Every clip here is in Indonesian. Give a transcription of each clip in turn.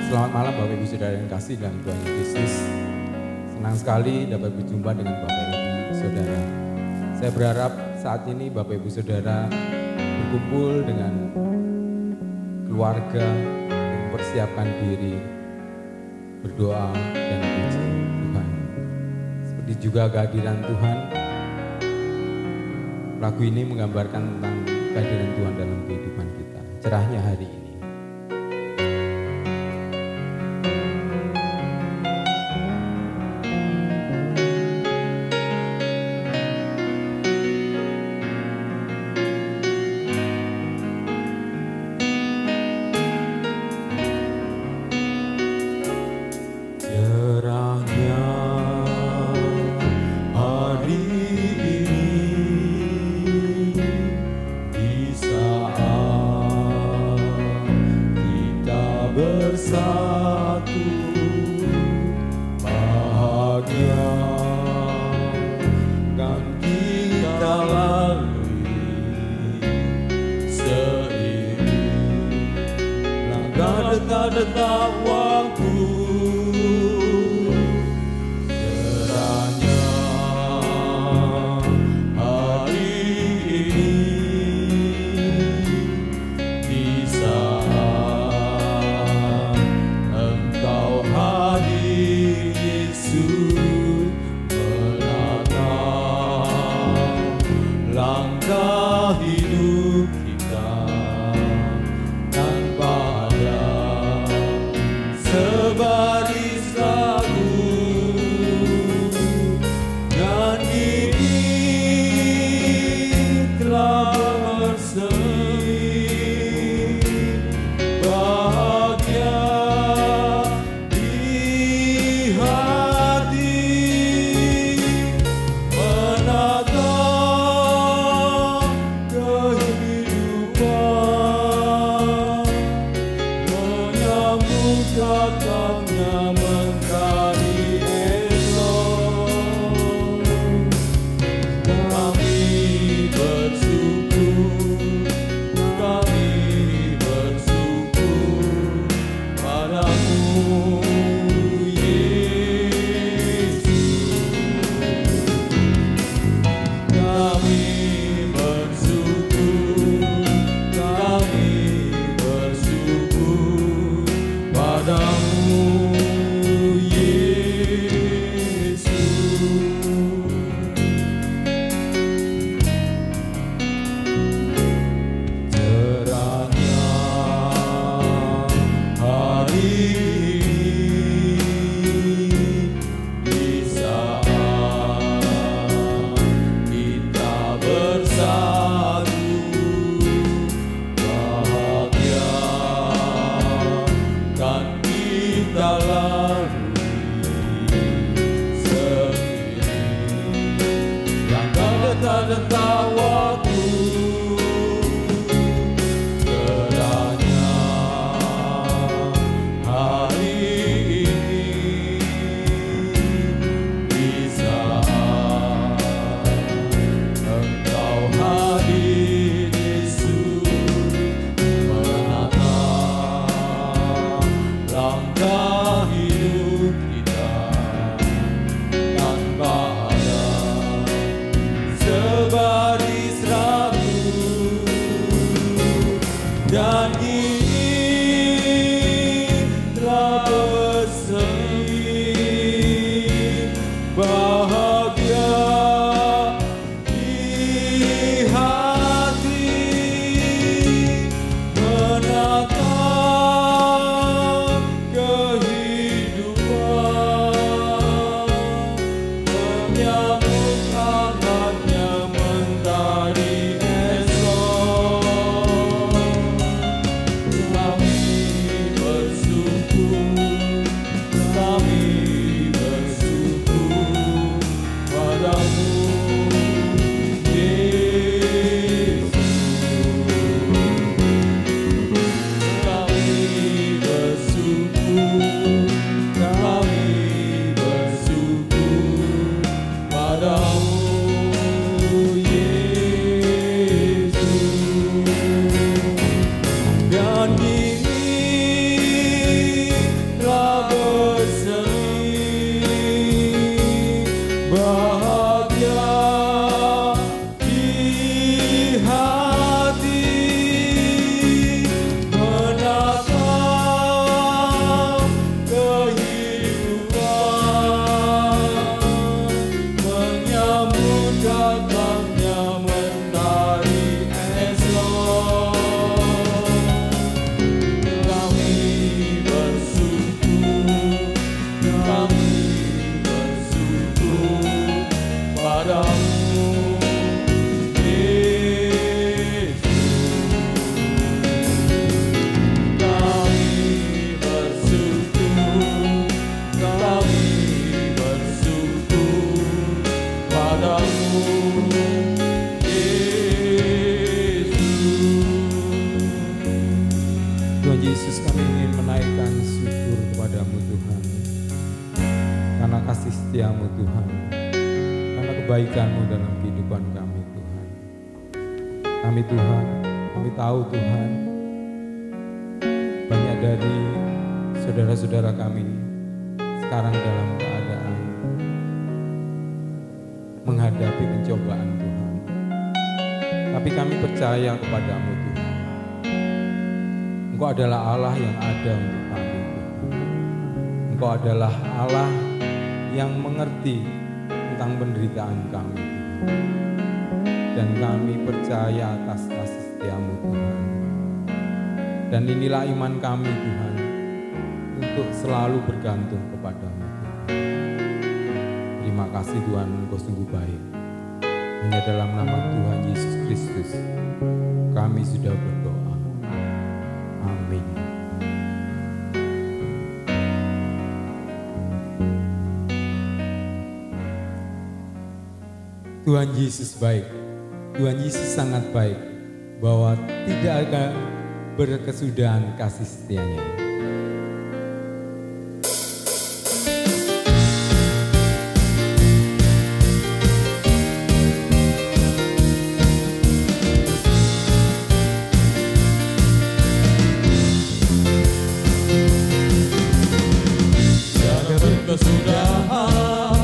Selamat malam Bapak Ibu Saudara yang kasih dalam Tuhan Yesus. Senang sekali dapat berjumpa dengan Bapak Ibu Saudara. Saya berharap saat ini Bapak Ibu Saudara berkumpul dengan keluarga dan mempersiapkan diri berdoa dan puji Tuhan. Seperti juga kehadiran Tuhan, lagu ini menggambarkan tentang kehadiran Tuhan dalam kehidupan kita. Cerahnya hari ini. Detak waktu cerahnya hari ini di saat Engkau hadir Yesus menatap langkah hidup kita tanpa sebaris lagu dan ini telah bersemi bahagia di hati menatap kehidupan menyambut datangnya mentari esok. Kami bersyukur padamu Yesus. Kami bersyukur padamu detak waktu cerahnya hari ini di saat Engkau hadir Yesus menatap langkah hidup kita tanpa sebaris ragu dan ini telah bersemi bahagia di hati menatap kehidupan menyambut hangatnya mentari esok. Kami bersyukur padamu Yesus. Kami bersyukur padamu Yesus. Dan ini Tuhan Yesus, kami ingin menaikkan syukur kepadamu Tuhan, karena kasih setiamu Tuhan, karena kebaikanmu dalam kehidupan kami Tuhan. Kami Tuhan, kami tahu Tuhan, banyak dari saudara-saudara kami sekarang dalam keadaan menghadapi pencobaan Tuhan. Tapi kami percaya kepadamu Tuhan. Engkau adalah Allah yang ada untuk kami Tuhan. Engkau adalah Allah yang mengerti tentang penderitaan kami Tuhan. Dan kami percaya atas kasih setiamu Tuhan. Dan inilah iman kami Tuhan, untuk selalu bergantung kepadamu Tuhan. Terima kasih Tuhan, Engkau sungguh baik. Hanya dalam nama Tuhan Yesus Kristus kami sudah berdoa. Amin. Tuhan Yesus baik. Tuhan Yesus sangat baik, bahwa tidak akan berkesudahan kasih setianya. Tiada berkesudahan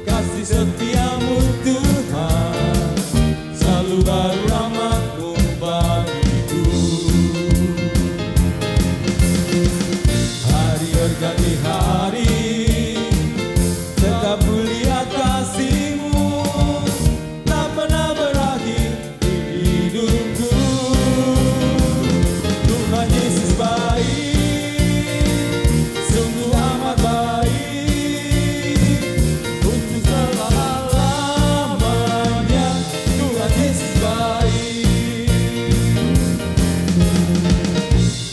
kasih setiamu Tuhan, selalu baru rahmat-Mu bagiku. Hari berganti hari, tetap mulia kasih-Mu, tak pernah berakhir di hidupku. Tuhan Yesus baik, sungguh amat baik, untuk selama-lamanya. Tuhan Yesus baik,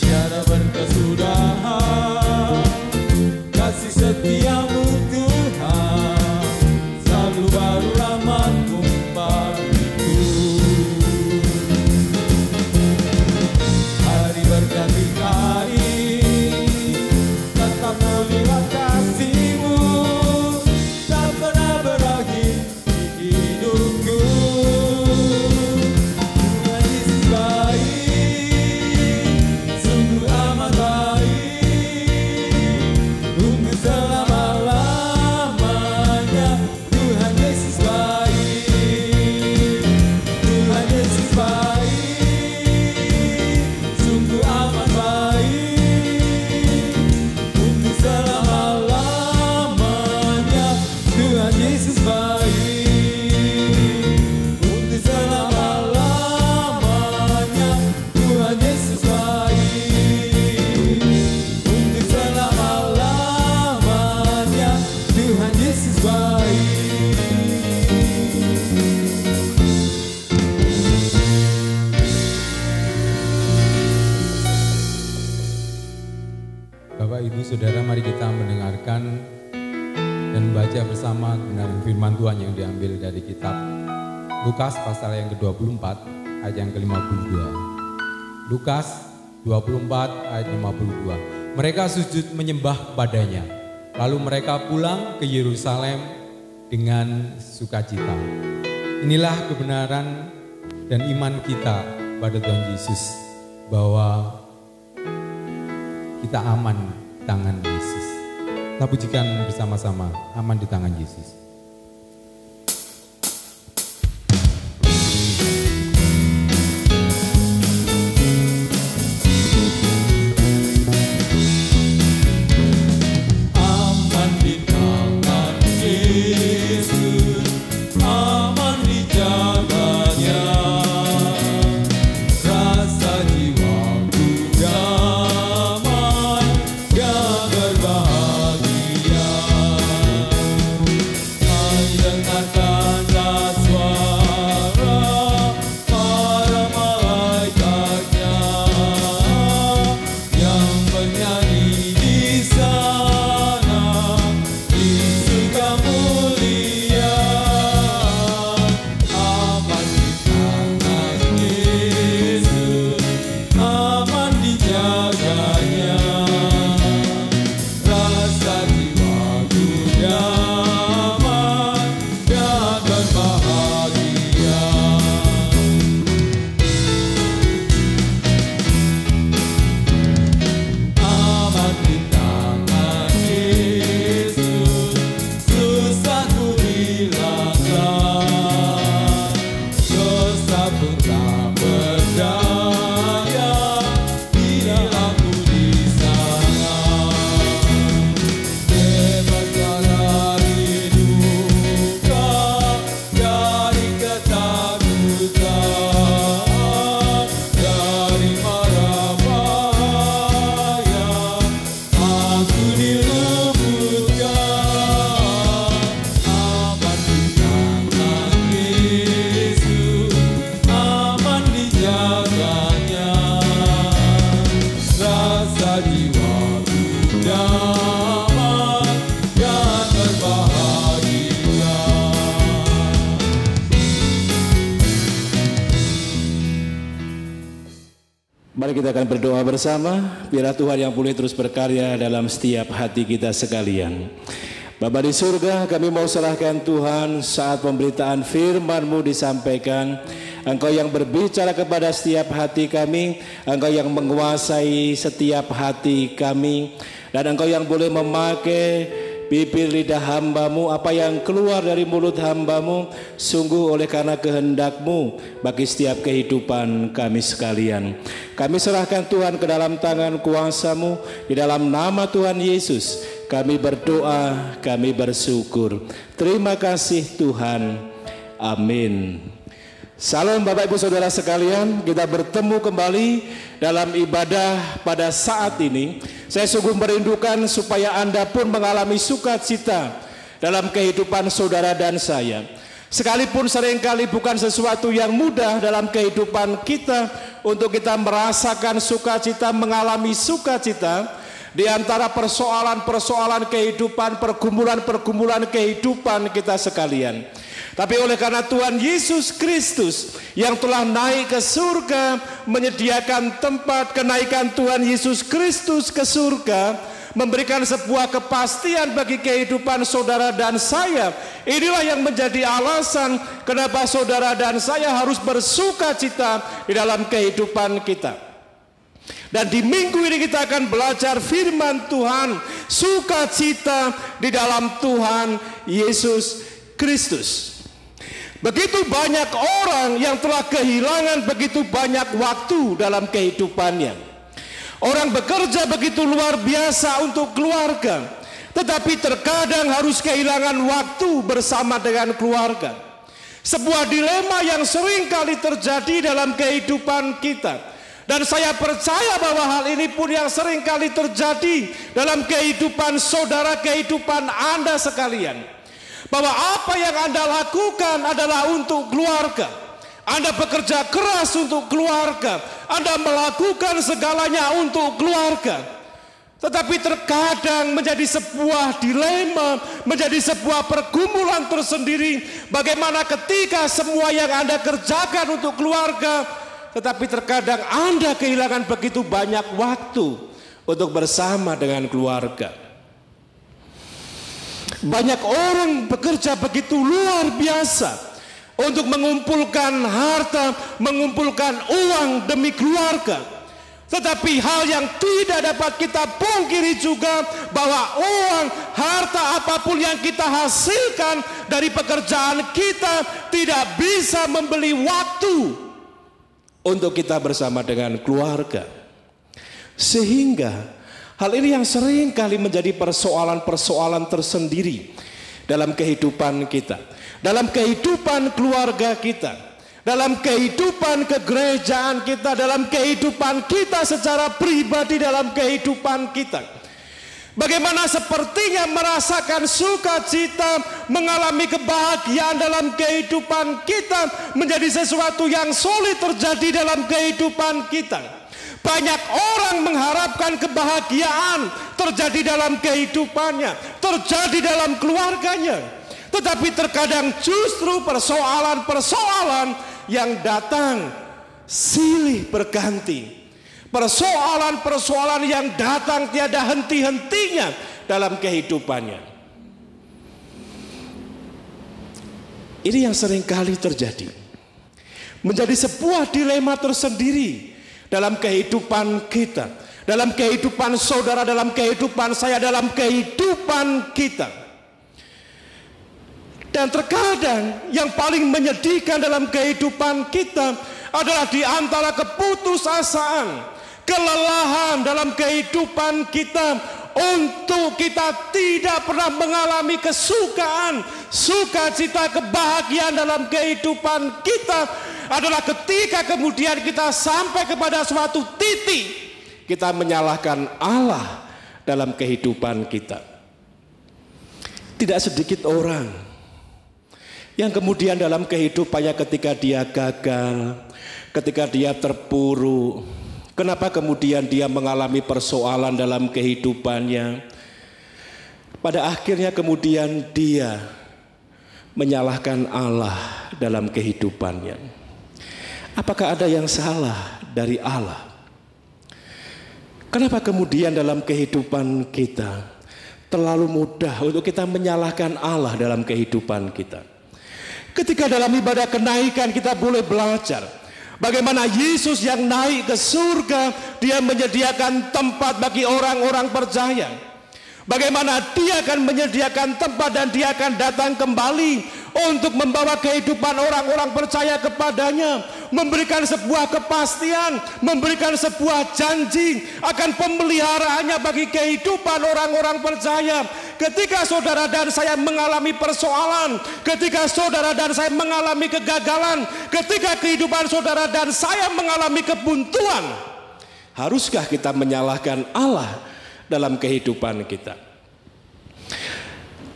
tiada berkesudahan kasih setiamu Tuhan, selalu baru rahmat-Mu bagiku. Hari berganti hari, tetap mulia kasih-Mu, tak pernah berakhir di hidupku. Tuhan Yesus baik, sungguh amat baik, untuk selama-lamanya. Tuhan Yesus baik, Tuhan Yesus baik, sungguh amat baik, untuk selama-lamanya. Tuhan Yesus baik, untuk selama-lamanya. Tuhan Yesus baik, untuk selama-lamanya. Tuhan Yesus baik. Bapak, Ibu, Saudara, mari kita mendengarkan dan membaca bersama kebenaran firman Tuhan yang diambil dari kitab Lukas pasal yang ke-24 ayat yang ke-52. Lukas 24 ayat 52. Mereka sujud menyembah kepadanya, lalu mereka pulang ke Yerusalem dengan sukacita. Inilah kebenaran dan iman kita pada Tuhan Yesus, bahwa kita aman di tangan Yesus. Kita pujikan bersama-sama, aman di tangan Yesus. Aman di tangan Yesus, aman dijaganya, rasa jiwaku damai dan berbahagia. kita akan berdoa bersama. Biarlah Tuhan yang boleh terus berkarya dalam setiap hati kita sekalian. Bapa di surga, kami mau serahkan Tuhan saat pemberitaan firman-Mu disampaikan. Engkau yang berbicara kepada setiap hati kami, Engkau yang menguasai setiap hati kami, dan Engkau yang boleh memakai bibir lidah hamba-Mu. Apa yang keluar dari mulut hamba-Mu sungguh oleh karena kehendak-Mu bagi setiap kehidupan kami sekalian. Kami serahkan Tuhan ke dalam tangan kuasa-Mu. Di dalam nama Tuhan Yesus kami berdoa, kami bersyukur. Terima kasih Tuhan. Amin. Salam Bapak Ibu Saudara sekalian, kita bertemu kembali dalam ibadah pada saat ini. Saya sungguh merindukan supaya Anda pun mengalami sukacita dalam kehidupan saudara dan saya. Sekalipun seringkali bukan sesuatu yang mudah dalam kehidupan kita untuk kita merasakan sukacita, mengalami sukacita di antara persoalan-persoalan kehidupan, pergumulan-pergumulan kehidupan kita sekalian. Tapi oleh karena Tuhan Yesus Kristus yang telah naik ke surga, menyediakan tempat kenaikan Tuhan Yesus Kristus ke surga, memberikan sebuah kepastian bagi kehidupan saudara dan saya. Inilah yang menjadi alasan kenapa saudara dan saya harus bersukacita di dalam kehidupan kita. Dan di minggu ini kita akan belajar firman Tuhan, sukacita di dalam Tuhan Yesus Kristus. Begitu banyak orang yang telah kehilangan begitu banyak waktu dalam kehidupannya. Orang bekerja begitu luar biasa untuk keluarga, tetapi terkadang harus kehilangan waktu bersama dengan keluarga. Sebuah dilema yang sering kali terjadi dalam kehidupan kita. Dan saya percaya bahwa hal ini pun yang sering kali terjadi dalam kehidupan saudara, kehidupan Anda sekalian. Bahwa apa yang Anda lakukan adalah untuk keluarga. Anda bekerja keras untuk keluarga. Anda melakukan segalanya untuk keluarga. Tetapi terkadang menjadi sebuah dilema, menjadi sebuah pergumulan tersendiri. Bagaimana ketika semua yang Anda kerjakan untuk keluarga, tetapi terkadang Anda kehilangan begitu banyak waktu untuk bersama dengan keluarga. Banyak orang bekerja begitu luar biasa untuk mengumpulkan harta, mengumpulkan uang demi keluarga. Tetapi hal yang tidak dapat kita pungkiri juga bahwa uang, harta apapun yang kita hasilkan dari pekerjaan kita tidak bisa membeli waktu untuk kita bersama dengan keluarga. Sehingga hal ini yang sering kali menjadi persoalan-persoalan tersendiri dalam kehidupan kita, dalam kehidupan keluarga kita, dalam kehidupan kegerejaan kita, dalam kehidupan kita secara pribadi, dalam kehidupan kita. Bagaimana sepertinya merasakan sukacita, mengalami kebahagiaan dalam kehidupan kita menjadi sesuatu yang sulit terjadi dalam kehidupan kita. Banyak orang mengharapkan kebahagiaan terjadi dalam kehidupannya, terjadi dalam keluarganya. Tetapi terkadang justru persoalan-persoalan yang datang silih berganti. Persoalan-persoalan yang datang tiada henti-hentinya dalam kehidupannya. Ini yang seringkali terjadi. Menjadi sebuah dilema tersendiri dalam kehidupan kita, dalam kehidupan saudara, dalam kehidupan saya, dalam kehidupan kita. Dan terkadang yang paling menyedihkan dalam kehidupan kita adalah di antara keputusasaan, kelelahan dalam kehidupan kita untuk kita tidak pernah mengalami kesukaan, sukacita, kebahagiaan dalam kehidupan kita adalah ketika kemudian kita sampai kepada suatu titik kita menyalahkan Allah dalam kehidupan kita. Tidak sedikit orang yang kemudian dalam kehidupannya ketika dia gagal, ketika dia terpuruk, kenapa kemudian dia mengalami persoalan dalam kehidupannya, pada akhirnya kemudian dia menyalahkan Allah dalam kehidupannya. Apakah ada yang salah dari Allah? Kenapa kemudian dalam kehidupan kita terlalu mudah untuk kita menyalahkan Allah dalam kehidupan kita? Ketika dalam ibadah kenaikan kita boleh belajar bagaimana Yesus yang naik ke surga, dia menyediakan tempat bagi orang-orang percaya. Bagaimana dia akan menyediakan tempat dan dia akan datang kembali untuk membawa kehidupan orang-orang percaya kepadanya, memberikan sebuah kepastian, memberikan sebuah janji akan pemeliharaannya bagi kehidupan orang-orang percaya. Ketika saudara dan saya mengalami persoalan, ketika saudara dan saya mengalami kegagalan, ketika kehidupan saudara dan saya mengalami kebuntuan, haruskah kita menyalahkan Allah dalam kehidupan kita?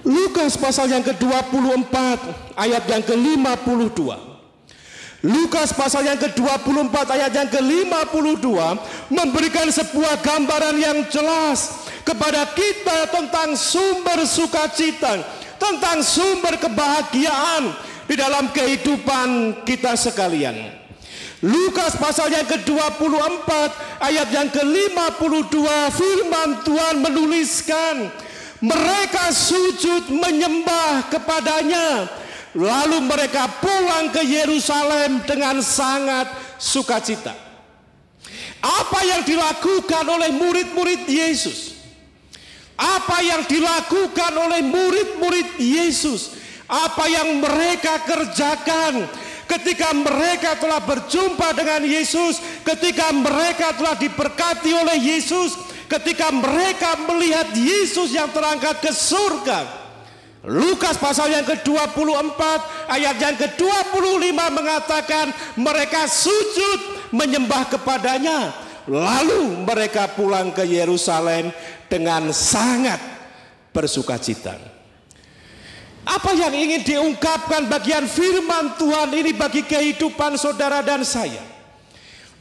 Lukas pasal yang ke-24 ayat yang ke-52. Lukas pasal yang ke-24 ayat yang ke-52 memberikan sebuah gambaran yang jelas kepada kita tentang sumber sukacita, tentang sumber kebahagiaan di dalam kehidupan kita sekalian. Lukas pasal yang ke-24 ayat yang ke-52, firman Tuhan menuliskan, mereka sujud menyembah kepadanya, lalu mereka pulang ke Yerusalem dengan sangat sukacita. Apa yang dilakukan oleh murid-murid Yesus? Apa yang dilakukan oleh murid-murid Yesus? Apa yang mereka kerjakan ketika mereka telah berjumpa dengan Yesus, ketika mereka telah diberkati oleh Yesus, ketika mereka melihat Yesus yang terangkat ke surga? Lukas pasal yang ke-24 ayat yang ke-25 mengatakan mereka sujud menyembah kepadanya, lalu mereka pulang ke Yerusalem dengan sangat bersukacita. Apa yang ingin diungkapkan bagian firman Tuhan ini bagi kehidupan saudara dan saya?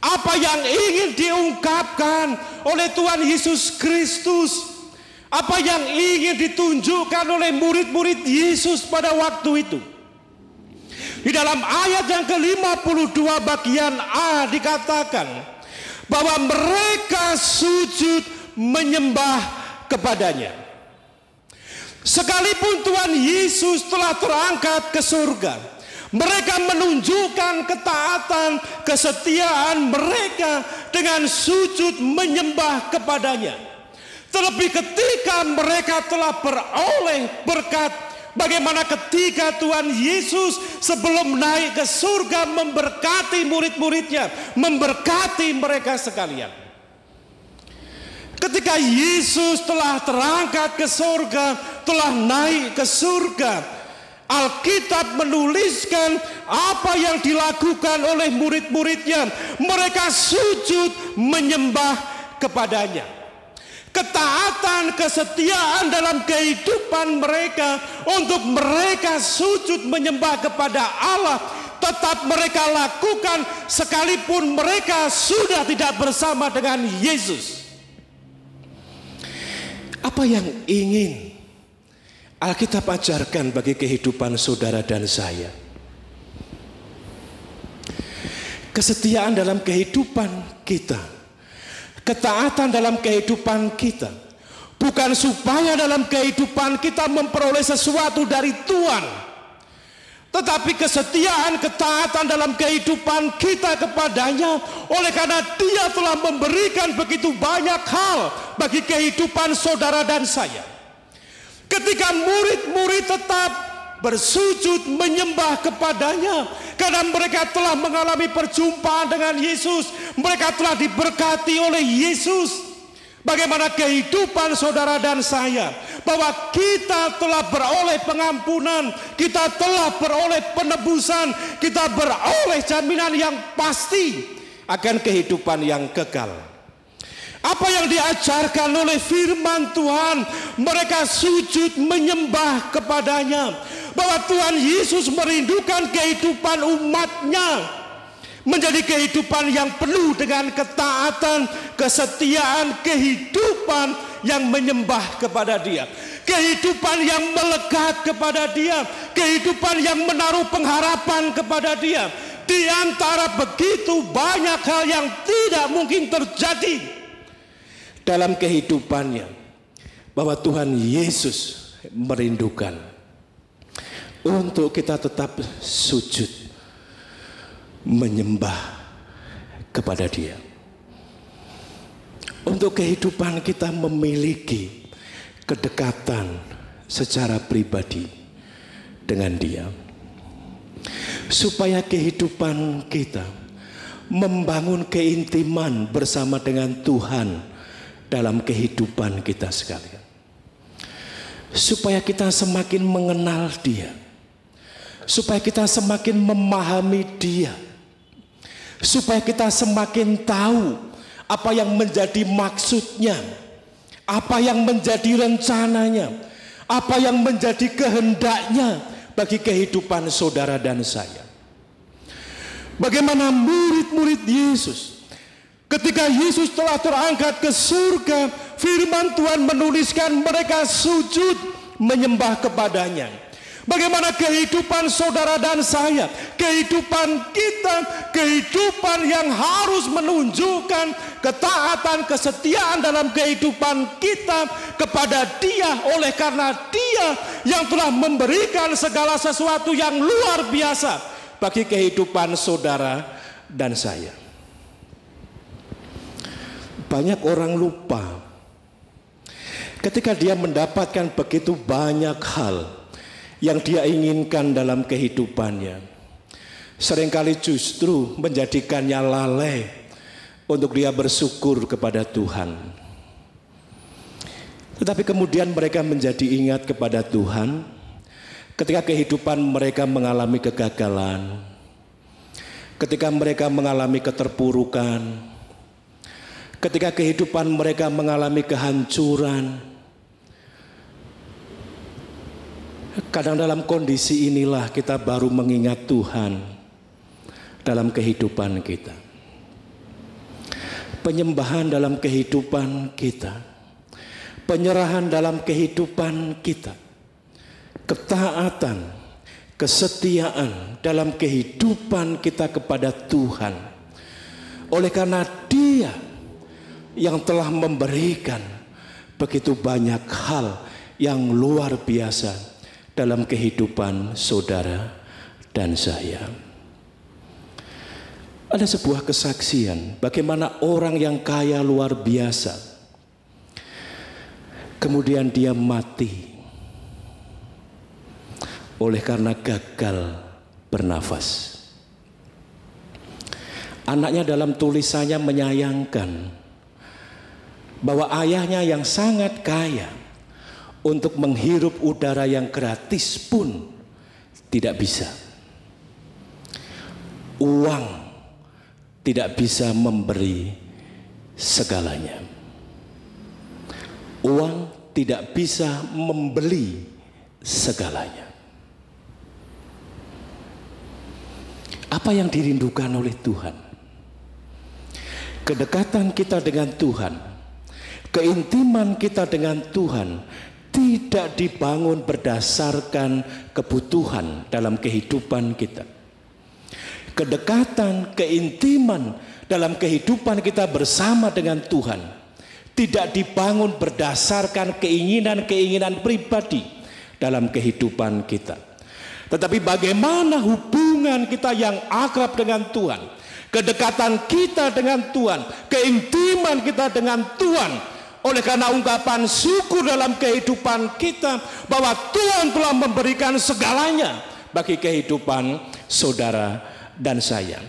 Apa yang ingin diungkapkan oleh Tuhan Yesus Kristus? Apa yang ingin ditunjukkan oleh murid-murid Yesus pada waktu itu? Di dalam ayat yang ke-52 bagian A dikatakan bahwa mereka sujud menyembah kepadanya. Sekalipun Tuhan Yesus telah terangkat ke surga, mereka menunjukkan ketaatan, kesetiaan mereka dengan sujud menyembah kepadanya. Terlebih ketika mereka telah beroleh berkat, bagaimana ketika Tuhan Yesus sebelum naik ke surga memberkati murid-muridnya, memberkati mereka sekalian. Ketika Yesus telah terangkat ke surga, telah naik ke surga, Alkitab menuliskan apa yang dilakukan oleh murid-muridnya. Mereka sujud menyembah kepadanya. Ketaatan, kesetiaan dalam kehidupan mereka untuk mereka sujud menyembah kepada Allah tetap mereka lakukan sekalipun mereka sudah tidak bersama dengan Yesus. Apa yang ingin Alkitab ajarkan bagi kehidupan saudara dan saya? Kesetiaan dalam kehidupan kita, ketaatan dalam kehidupan kita, bukan supaya dalam kehidupan kita memperoleh sesuatu dari Tuhan, tetapi kesetiaan, ketaatan dalam kehidupan kita kepadanya oleh karena Dia telah memberikan begitu banyak hal bagi kehidupan saudara dan saya. Ketika murid-murid tetap bersujud menyembah kepadanya karena mereka telah mengalami perjumpaan dengan Yesus, mereka telah diberkati oleh Yesus. Bagaimana kehidupan saudara dan saya, bahwa kita telah beroleh pengampunan, kita telah beroleh penebusan, kita beroleh jaminan yang pasti akan kehidupan yang kekal. Apa yang diajarkan oleh firman Tuhan, mereka sujud menyembah kepadanya, bahwa Tuhan Yesus merindukan kehidupan umatnya menjadi kehidupan yang penuh dengan ketaatan, kesetiaan, kehidupan yang menyembah kepada Dia, kehidupan yang melekat kepada Dia, kehidupan yang menaruh pengharapan kepada Dia. Di antara begitu banyak hal yang tidak mungkin terjadi, dalam kehidupannya, bahwa Tuhan Yesus merindukan untuk kita tetap sujud menyembah kepada Dia. Untuk kehidupan kita memiliki kedekatan secara pribadi dengan Dia, supaya kehidupan kita membangun keintiman bersama dengan Tuhan dalam kehidupan kita sekalian, supaya kita semakin mengenal Dia, supaya kita semakin memahami Dia, supaya kita semakin tahu apa yang menjadi maksudnya, apa yang menjadi rencananya, apa yang menjadi kehendaknya bagi kehidupan saudara dan saya. Bagaimana murid-murid Yesus, ketika Yesus telah terangkat ke surga, firman Tuhan menuliskan mereka sujud menyembah kepadanya. Bagaimana kehidupan saudara dan saya, kehidupan kita, kehidupan yang harus menunjukkan ketaatan, kesetiaan dalam kehidupan kita kepada Dia, oleh karena Dia yang telah memberikan segala sesuatu yang luar biasa bagi kehidupan saudara dan saya. Banyak orang lupa ketika dia mendapatkan begitu banyak hal yang dia inginkan dalam kehidupannya, seringkali justru menjadikannya lalai untuk dia bersyukur kepada Tuhan. Tetapi kemudian mereka menjadi ingat kepada Tuhan ketika kehidupan mereka mengalami kegagalan, ketika mereka mengalami keterpurukan, ketika kehidupan mereka mengalami kehancuran. Kadang dalam kondisi inilah kita baru mengingat Tuhan dalam kehidupan kita. Penyembahan dalam kehidupan kita, penyerahan dalam kehidupan kita, ketaatan, kesetiaan dalam kehidupan kita kepada Tuhan. Oleh karena Dia yang telah memberikan begitu banyak hal yang luar biasa dalam kehidupan saudara dan saya. Ada sebuah kesaksian bagaimana orang yang kaya luar biasa, kemudian dia mati oleh karena gagal bernafas. Anaknya dalam tulisannya menyayangkan bahwa ayahnya yang sangat kaya untuk menghirup udara yang gratis pun tidak bisa. Uang tidak bisa memberi segalanya. Uang tidak bisa membeli segalanya. Apa yang dirindukan oleh Tuhan? Kedekatan kita dengan Tuhan, keintiman kita dengan Tuhan tidak dibangun berdasarkan kebutuhan dalam kehidupan kita. Kedekatan, keintiman dalam kehidupan kita bersama dengan Tuhan tidak dibangun berdasarkan keinginan-keinginan pribadi dalam kehidupan kita. Tetapi bagaimana hubungan kita yang akrab dengan Tuhan, kedekatan kita dengan Tuhan, keintiman kita dengan Tuhan. Oleh karena ungkapan syukur dalam kehidupan kita bahwa Tuhan telah memberikan segalanya bagi kehidupan saudara dan saya.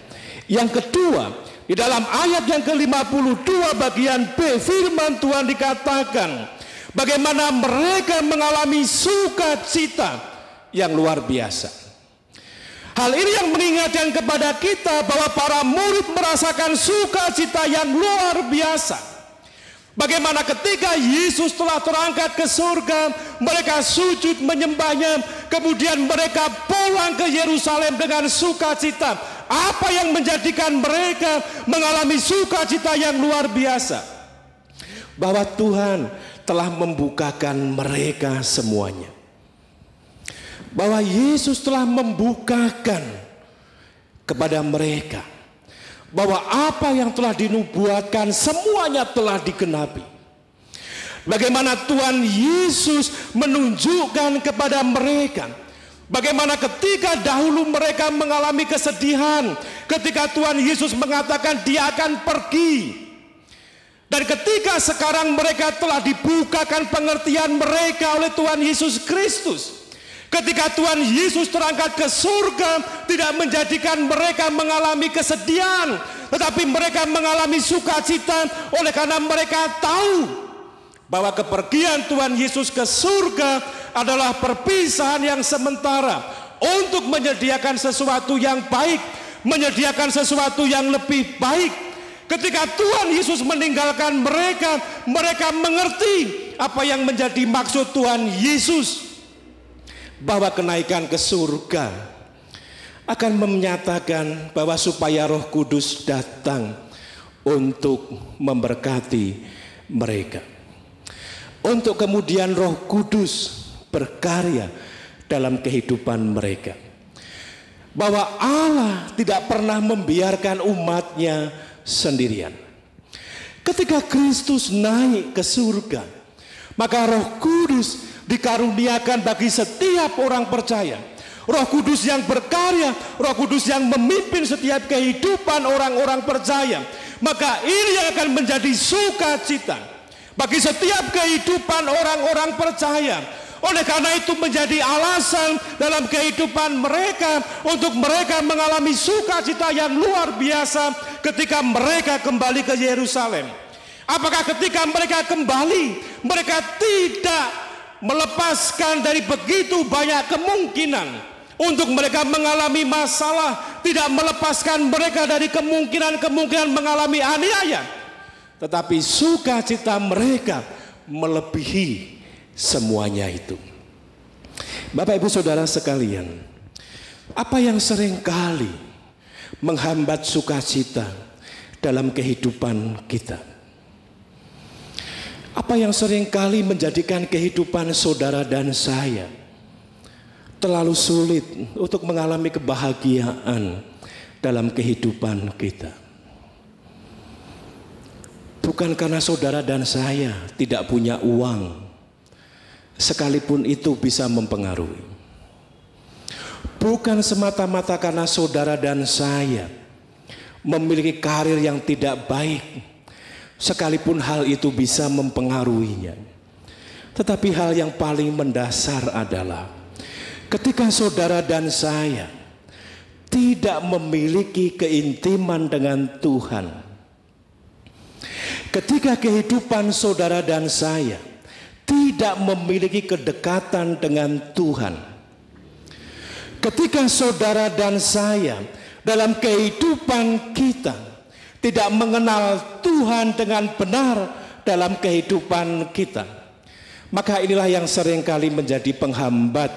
Yang kedua, di dalam ayat yang ke-52 bagian B, firman Tuhan dikatakan bagaimana mereka mengalami sukacita yang luar biasa. Hal ini yang mengingatkan kepada kita bahwa para murid merasakan sukacita yang luar biasa. Bagaimana ketika Yesus telah terangkat ke surga, mereka sujud menyembahnya, kemudian mereka pulang ke Yerusalem dengan sukacita. Apa yang menjadikan mereka mengalami sukacita yang luar biasa? Bahwa Tuhan telah membukakan mereka semuanya. Bahwa Yesus telah membukakan kepada mereka bahwa apa yang telah dinubuatkan semuanya telah digenapi. Bagaimana Tuhan Yesus menunjukkan kepada mereka, bagaimana ketika dahulu mereka mengalami kesedihan, ketika Tuhan Yesus mengatakan Dia akan pergi. Dan ketika sekarang mereka telah dibukakan pengertian mereka oleh Tuhan Yesus Kristus, ketika Tuhan Yesus terangkat ke surga, tidak menjadikan mereka mengalami kesedihan, tetapi mereka mengalami sukacita oleh karena mereka tahu bahwa kepergian Tuhan Yesus ke surga adalah perpisahan yang sementara untuk menyediakan sesuatu yang baik, menyediakan sesuatu yang lebih baik. Ketika Tuhan Yesus meninggalkan mereka, mereka mengerti apa yang menjadi maksud Tuhan Yesus, bahwa kenaikan ke surga akan menyatakan bahwa supaya Roh Kudus datang untuk memberkati mereka, untuk kemudian Roh Kudus berkarya dalam kehidupan mereka, bahwa Allah tidak pernah membiarkan umatnya sendirian. Ketika Kristus naik ke surga, maka Roh Kudus dikaruniakan bagi setiap orang percaya. Roh Kudus yang berkarya, Roh Kudus yang memimpin setiap kehidupan orang-orang percaya. Maka ini yang akan menjadi sukacita bagi setiap kehidupan orang-orang percaya. Oleh karena itu menjadi alasan dalam kehidupan mereka untuk mereka mengalami sukacita yang luar biasa ketika mereka kembali ke Yerusalem. Apakah ketika mereka kembali, mereka tidak melepaskan dari begitu banyak kemungkinan untuk mereka mengalami masalah, tidak melepaskan mereka dari kemungkinan-kemungkinan mengalami aniaya, tetapi sukacita mereka melebihi semuanya itu. Bapak Ibu Saudara sekalian, apa yang seringkali menghambat sukacita dalam kehidupan kita? Apa yang seringkali menjadikan kehidupan saudara dan saya terlalu sulit untuk mengalami kebahagiaan dalam kehidupan kita? Bukan karena saudara dan saya tidak punya uang, sekalipun itu bisa mempengaruhi. Bukan semata-mata karena saudara dan saya memiliki karir yang tidak baik, sekalipun hal itu bisa mempengaruhinya. Tetapi hal yang paling mendasar adalah ketika saudara dan saya tidak memiliki keintiman dengan Tuhan, ketika kehidupan saudara dan saya tidak memiliki kedekatan dengan Tuhan, ketika saudara dan saya dalam kehidupan kita tidak mengenal Tuhan dengan benar dalam kehidupan kita, maka inilah yang seringkali menjadi penghambat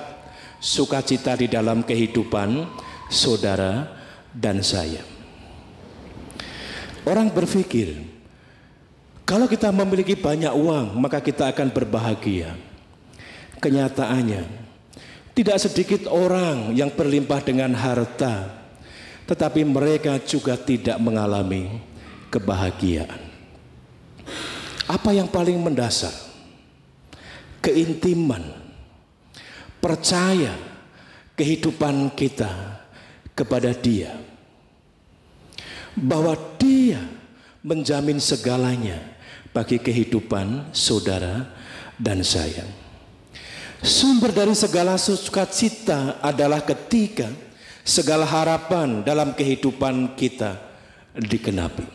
sukacita di dalam kehidupan saudara dan saya. Orang berpikir, kalau kita memiliki banyak uang, maka kita akan berbahagia. Kenyataannya, tidak sedikit orang yang berlimpah dengan harta, tetapi mereka juga tidak mengalami kebahagiaan. Apa yang paling mendasar? Keintiman, percaya kehidupan kita kepada Dia, bahwa Dia menjamin segalanya bagi kehidupan saudara dan saya. Sumber dari segala sukacita adalah ketika segala harapan dalam kehidupan kita digenapi.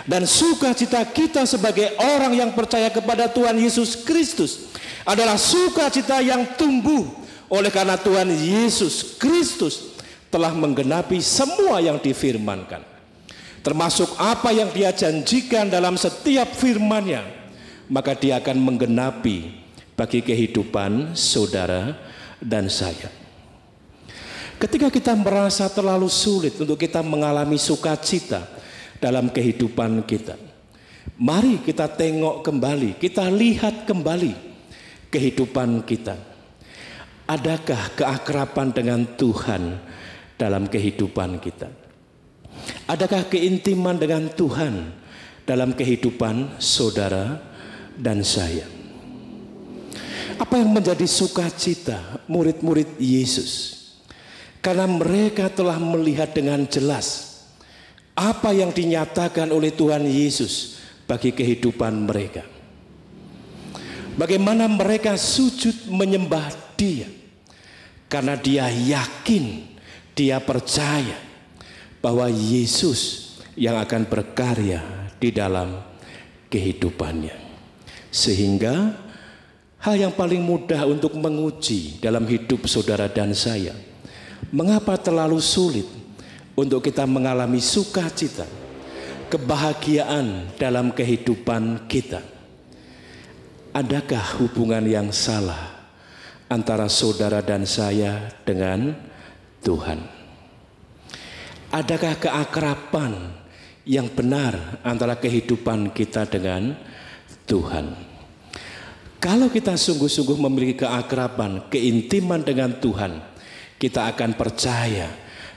Dan sukacita kita sebagai orang yang percaya kepada Tuhan Yesus Kristus adalah sukacita yang tumbuh oleh karena Tuhan Yesus Kristus telah menggenapi semua yang difirmankan, termasuk apa yang Dia janjikan dalam setiap firman-Nya, maka Dia akan menggenapi bagi kehidupan saudara dan saya. Ketika kita merasa terlalu sulit untuk kita mengalami sukacita dalam kehidupan kita, mari kita tengok kembali, kita lihat kembali kehidupan kita. Adakah keakraban dengan Tuhan dalam kehidupan kita? Adakah keintiman dengan Tuhan dalam kehidupan saudara dan saya? Apa yang menjadi sukacita murid-murid Yesus? Karena mereka telah melihat dengan jelas apa yang dinyatakan oleh Tuhan Yesus bagi kehidupan mereka. Bagaimana mereka sujud menyembah Dia, karena dia yakin, dia percaya bahwa Yesus yang akan berkarya di dalam kehidupannya. Sehingga hal yang paling mudah untuk menguji dalam hidup saudara dan saya, mengapa terlalu sulit untuk kita mengalami sukacita, kebahagiaan dalam kehidupan kita? Adakah hubungan yang salah antara saudara dan saya dengan Tuhan? Adakah keakraban yang benar antara kehidupan kita dengan Tuhan? Kalau kita sungguh-sungguh memiliki keakraban, keintiman dengan Tuhan, kita akan percaya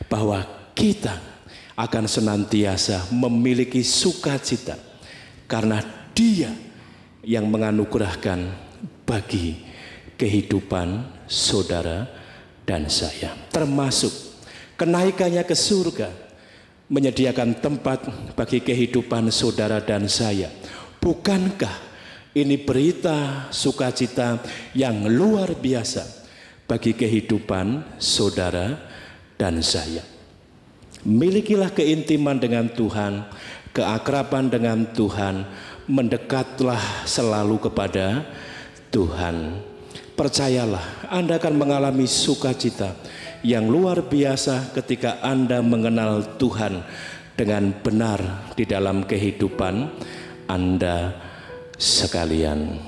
bahwa kita akan senantiasa memiliki sukacita, karena Dia yang menganugerahkan bagi kehidupan saudara dan saya, termasuk kenaikannya ke surga, menyediakan tempat bagi kehidupan saudara dan saya. Bukankah ini berita sukacita yang luar biasa bagi kehidupan saudara dan saya? Milikilah keintiman dengan Tuhan, keakraban dengan Tuhan, mendekatlah selalu kepada Tuhan. Percayalah, Anda akan mengalami sukacita yang luar biasa ketika Anda mengenal Tuhan dengan benar di dalam kehidupan Anda sekalian.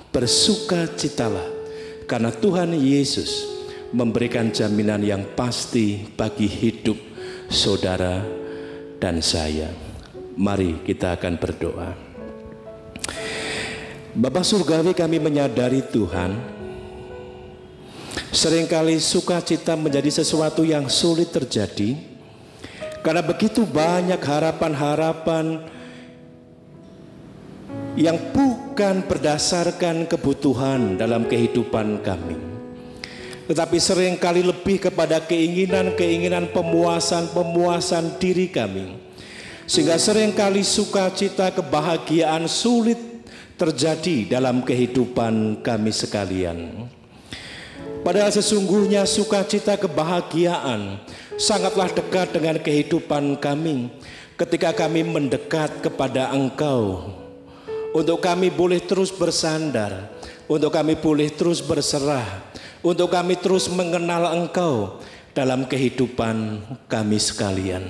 Bersukacitalah karena Tuhan Yesus memberikan jaminan yang pasti bagi hidup saudara dan saya. Mari kita akan berdoa. Bapa Surgawi, kami menyadari Tuhan, seringkali sukacita menjadi sesuatu yang sulit terjadi karena begitu banyak harapan-harapan yang bukan berdasarkan kebutuhan dalam kehidupan kami, tetapi seringkali lebih kepada keinginan-keinginan pemuasan diri kami, sehingga seringkali sukacita, kebahagiaan sulit terjadi dalam kehidupan kami sekalian. Padahal sesungguhnya sukacita, kebahagiaan sangatlah dekat dengan kehidupan kami ketika kami mendekat kepada Engkau, untuk kami boleh terus bersandar, untuk kami boleh terus berserah, untuk kami terus mengenal Engkau dalam kehidupan kami sekalian.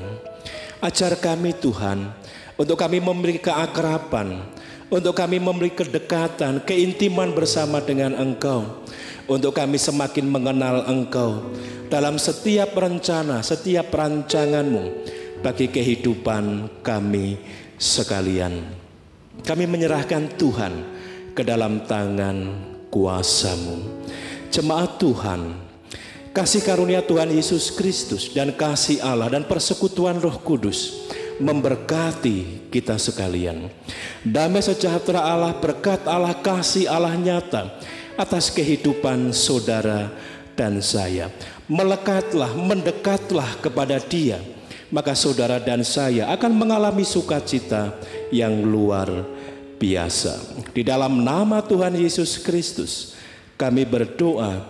Ajar kami Tuhan, untuk kami memiliki keakraban, untuk kami memiliki kedekatan, keintiman bersama dengan Engkau, untuk kami semakin mengenal Engkau dalam setiap rencana, setiap rancangan-Mu bagi kehidupan kami sekalian. Kami menyerahkan Tuhan ke dalam tangan kuasa-Mu. Jemaat Tuhan, kasih karunia Tuhan Yesus Kristus dan kasih Allah dan persekutuan Roh Kudus memberkati kita sekalian. Damai sejahtera Allah, berkat Allah, kasih Allah nyata atas kehidupan saudara dan saya. Melekatlah, mendekatlah kepada Dia, maka saudara dan saya akan mengalami sukacita yang luar biasa. Di dalam nama Tuhan Yesus Kristus kami berdoa,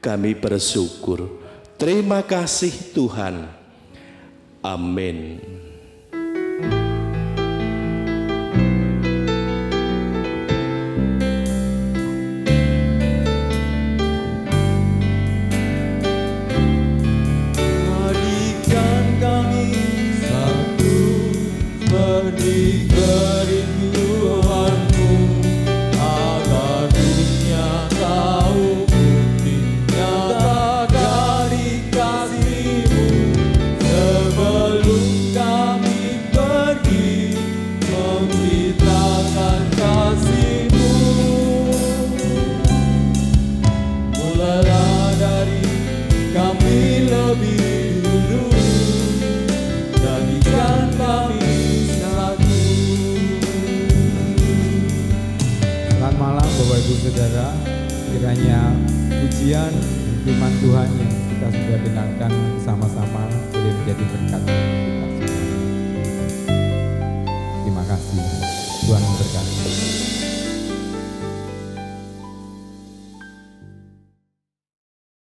kami bersyukur. Terima kasih Tuhan. Amin. Saudara, Kiranya pujian dan firman Tuhan yang kita sudah dengarkan bersama